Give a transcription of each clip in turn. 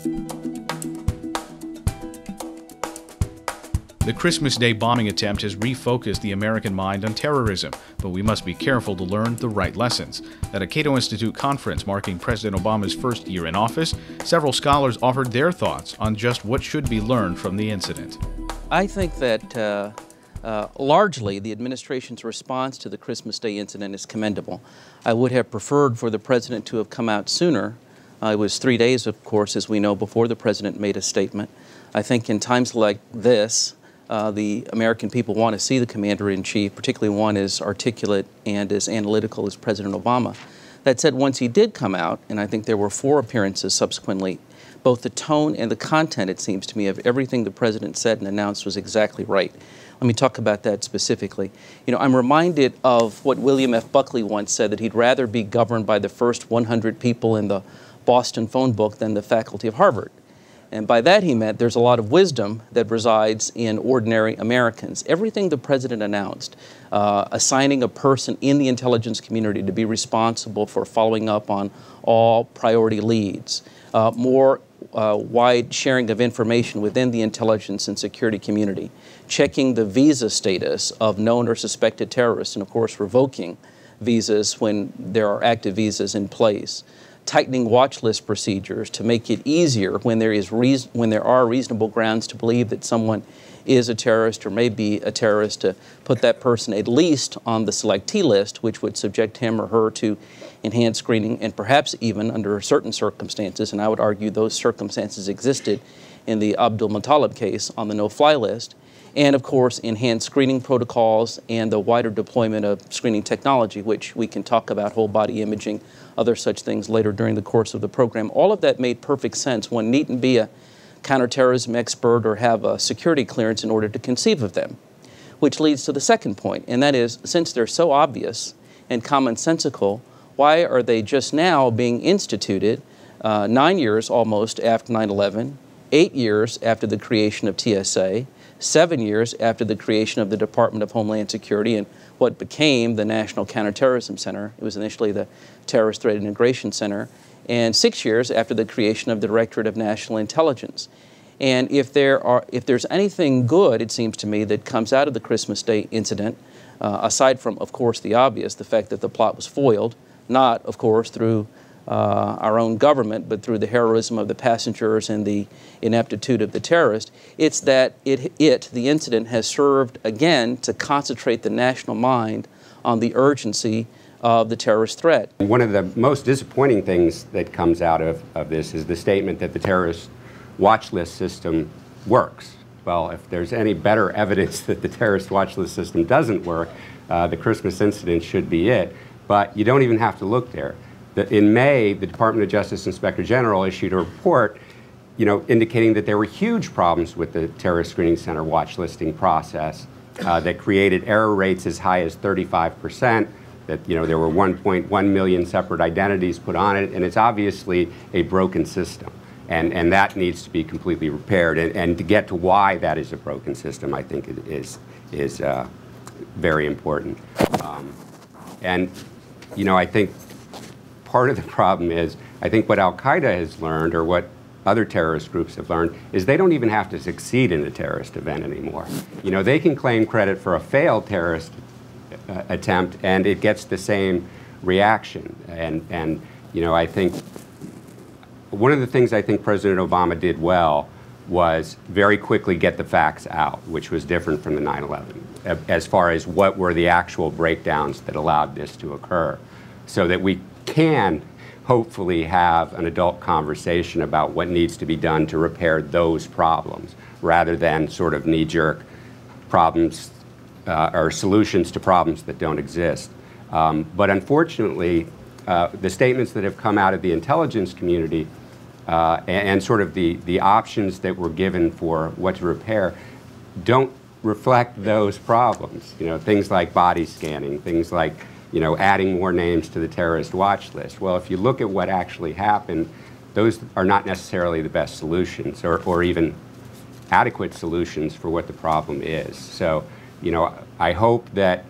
The Christmas Day bombing attempt has refocused the American mind on terrorism, but we must be careful to learn the right lessons. At a Cato Institute conference marking President Obama's first year in office, several scholars offered their thoughts on just what should be learned from the incident. I think that largely the administration's response to the Christmas Day incident is commendable. I would have preferred for the president to have come out sooner. It was 3 days, of course, as we know, before the president made a statement. I think in times like this, the American people want to see the Commander-in-Chief, particularly one as articulate and as analytical as President Obama. That said, once he did come out, and I think there were 4 appearances subsequently, both the tone and the content, it seems to me, of everything the president said and announced was exactly right. Let me talk about that specifically. You know, I'm reminded of what William F. Buckley once said, that he'd rather be governed by the first 100 people in the Boston phone book than the faculty of Harvard. And by that he meant there's a lot of wisdom that resides in ordinary Americans. Everything the president announced, assigning a person in the intelligence community to be responsible for following up on all priority leads, more wide sharing of information within the intelligence and security community, checking the visa status of known or suspected terrorists, and of course revoking visas when there are active visas in place, tightening watch list procedures to make it easier when there are reasonable grounds to believe that someone is a terrorist or may be a terrorist, to put that person at least on the selectee list, which would subject him or her to enhanced screening, and perhaps even under certain circumstances, and I would argue those circumstances existed in the Abdul Muttalib case, on the no-fly list, and of course enhanced screening protocols and the wider deployment of screening technology, which we can talk about, whole body imaging, other such things later during the course of the program. All of that made perfect sense. One needn't be a counterterrorism expert or have a security clearance in order to conceive of them, which leads to the second point, and that is, since they're so obvious and commonsensical, why are they just now being instituted 9 years almost after 9/11, 8 years after the creation of TSA, 7 years after the creation of the Department of Homeland Security and what became the National Counterterrorism Center? It was initially the Terrorist Threat Integration Center, and 6 years after the creation of the Directorate of National Intelligence. And if there's anything good, it seems to me, that comes out of the Christmas Day incident, aside from, of course, the obvious, the fact that the plot was foiled, not, of course, through our own government, but through the heroism of the passengers and the ineptitude of the terrorist, it's that the incident has served again to concentrate the national mind on the urgency of the terrorist threat. One of the most disappointing things that comes out of this is the statement that the terrorist watch list system works. Well, if there's any better evidence that the terrorist watch list system doesn't work, the Christmas incident should be it. But you don't even have to look there. In May, the Department of Justice Inspector General issued a report, indicating that there were huge problems with the Terrorist Screening Center watch listing process that created error rates as high as 35%, that there were 1.1 million separate identities put on it, and it's obviously a broken system. And that needs to be completely repaired. And to get to why that is a broken system, I think is very important. I think part of the problem is, I think what Al-Qaeda has learned, or what other terrorist groups have learned, is they don't even have to succeed in a terrorist event anymore. They can claim credit for a failed terrorist attempt, and it gets the same reaction. And I think one of the things I think President Obama did well was very quickly get the facts out, which was different from the 9/11, as far as what were the actual breakdowns that allowed this to occur, so that we can hopefully have an adult conversation about what needs to be done to repair those problems, rather than sort of knee-jerk problems or solutions to problems that don't exist. But unfortunately, the statements that have come out of the intelligence community and sort of the options that were given for what to repair don't reflect those problems. Things like body scanning, things like adding more names to the terrorist watch list. Well, if you look at what actually happened, those are not necessarily the best solutions, or even adequate solutions for what the problem is. So, I hope that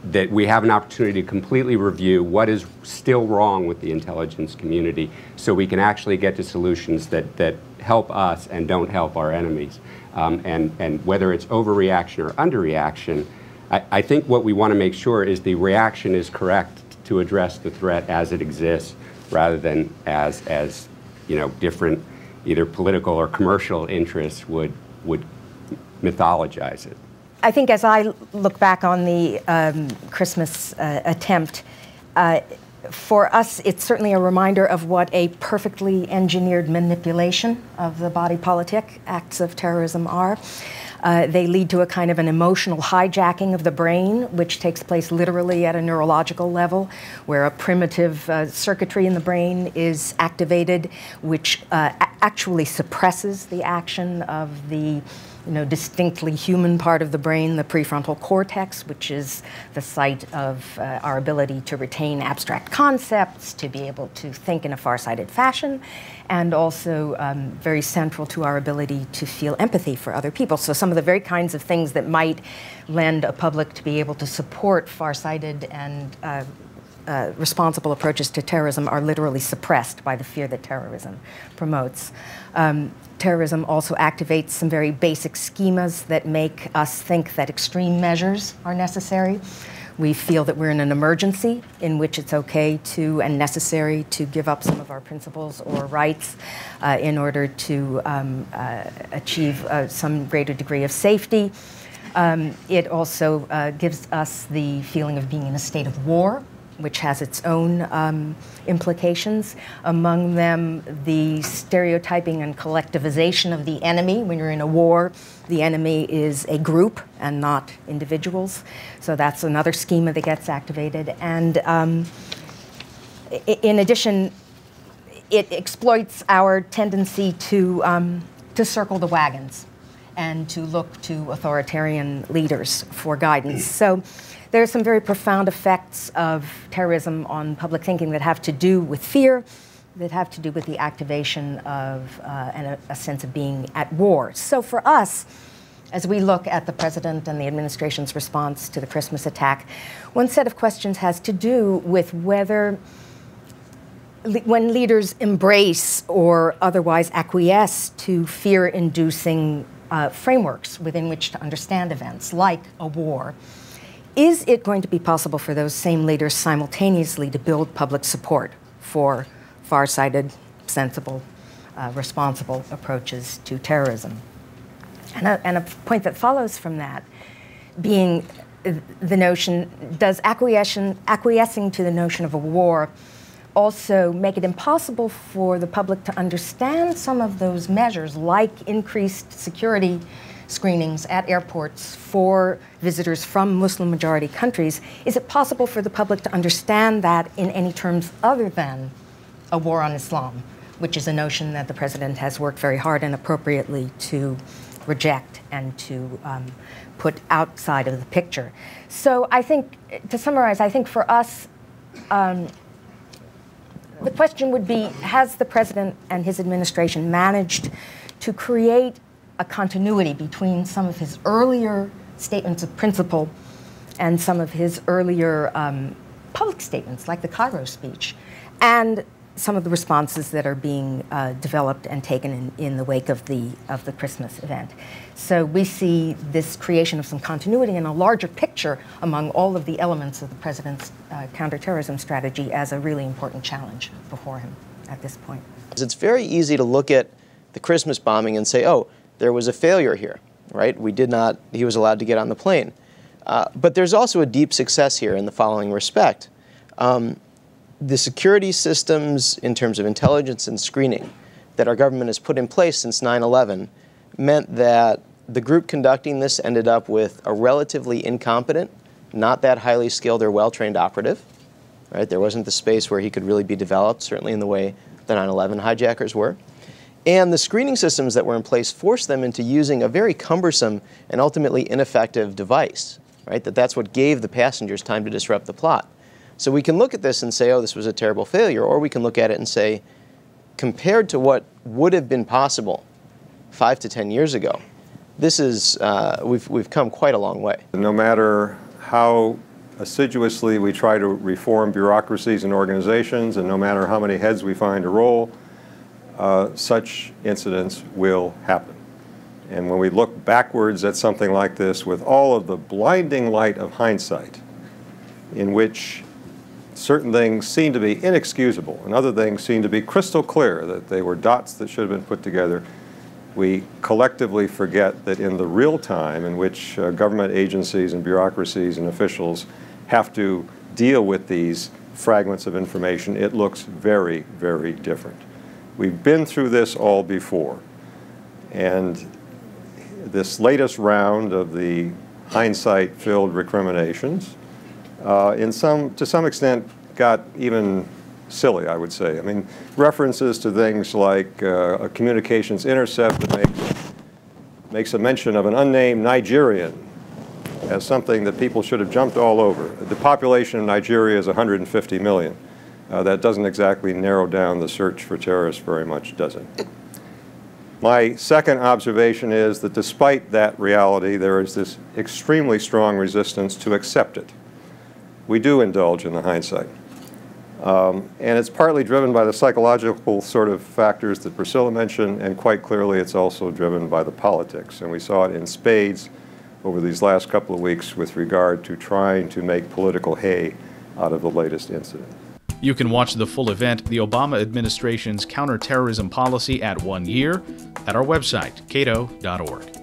that we have an opportunity to completely review what is still wrong with the intelligence community so we can actually get to solutions that help us and don't help our enemies. And whether it's overreaction or underreaction, I think what we want to make sure is the reaction is correct to address the threat as it exists rather than as you know, different either political or commercial interests would mythologize it. I think as I look back on the Christmas attempt, for us, it's certainly a reminder of what a perfectly engineered manipulation of the body politic acts of terrorism are. They lead to a kind of an emotional hijacking of the brain, which takes place literally at a neurological level, where a primitive circuitry in the brain is activated, which actually suppresses the action of the distinctly human part of the brain, the prefrontal cortex, which is the site of our ability to retain abstract concepts, to be able to think in a far-sighted fashion, and also very central to our ability to feel empathy for other people. So some of the very kinds of things that might lend a public to be able to support far-sighted and responsible approaches to terrorism are literally suppressed by the fear that terrorism promotes. Terrorism also activates some very basic schemas that make us think that extreme measures are necessary. We feel that we're in an emergency in which it's okay to and necessary to give up some of our principles or rights in order to achieve some greater degree of safety. It also gives us the feeling of being in a state of war, which has its own implications, among them the stereotyping and collectivization of the enemy. When you're in a war, the enemy is a group and not individuals. So that's another schema that gets activated. And in addition, it exploits our tendency to circle the wagons and to look to authoritarian leaders for guidance. So there are some very profound effects of terrorism on public thinking that have to do with fear, that have to do with the activation of a sense of being at war. So for us, as we look at the president and the administration's response to the Christmas attack, one set of questions has to do with whether, when leaders embrace or otherwise acquiesce to fear-inducing frameworks within which to understand events, like a war, is it going to be possible for those same leaders simultaneously to build public support for far-sighted, sensible, responsible approaches to terrorism? And a point that follows from that being the notion, does acquiescing to the notion of a war also make it impossible for the public to understand some of those measures, like increased security screenings at airports for visitors from Muslim-majority countries? Is it possible for the public to understand that in any terms other than a war on Islam, which is a notion that the president has worked very hard and appropriately to reject and to put outside of the picture? So I think, to summarize, I think for us, the question would be, has the president and his administration managed to create a continuity between some of his earlier statements of principle and some of his earlier public statements, like the Cairo speech, and some of the responses that are being developed and taken in the wake of the Christmas event? So we see this creation of some continuity in a larger picture among all of the elements of the president's counterterrorism strategy as a really important challenge before him at this point. It's very easy to look at the Christmas bombing and say, oh, there was a failure here, right? He was allowed to get on the plane. But there's also a deep success here in the following respect. The security systems in terms of intelligence and screening that our government has put in place since 9/11 meant that the group conducting this ended up with a relatively incompetent, not that highly skilled or well-trained operative, right? There wasn't the space where he could really be developed, certainly in the way the 9/11 hijackers were. And the screening systems that were in place forced them into using a very cumbersome and ultimately ineffective device, right? That's what gave the passengers time to disrupt the plot. So we can look at this and say, oh, this was a terrible failure, or we can look at it and say, compared to what would have been possible 5 to 10 years ago, this is, we've come quite a long way. No matter how assiduously we try to reform bureaucracies and organizations, and no matter how many heads we find to roll, such incidents will happen. And when we look backwards at something like this with all of the blinding light of hindsight, in which certain things seem to be inexcusable and other things seem to be crystal clear that they were dots that should have been put together, we collectively forget that in the real time in which government agencies and bureaucracies and officials have to deal with these fragments of information, it looks very, very different. We've been through this all before. And this latest round of the hindsight-filled recriminations to some extent got even silly, I would say. I mean, references to things like a communications intercept that makes a mention of an unnamed Nigerian as something that people should have jumped all over. The population of Nigeria is 150 million. That doesn't exactly narrow down the search for terrorists very much, does it? My second observation is that despite that reality, there is this extremely strong resistance to accept it. We do indulge in the hindsight. And it's partly driven by the psychological sort of factors that Priscilla mentioned, and quite clearly it's also driven by the politics. And we saw it in spades over these last couple of weeks with regard to trying to make political hay out of the latest incident. You can watch the full event, the Obama administration's counterterrorism policy at 1 year, at our website, cato.org.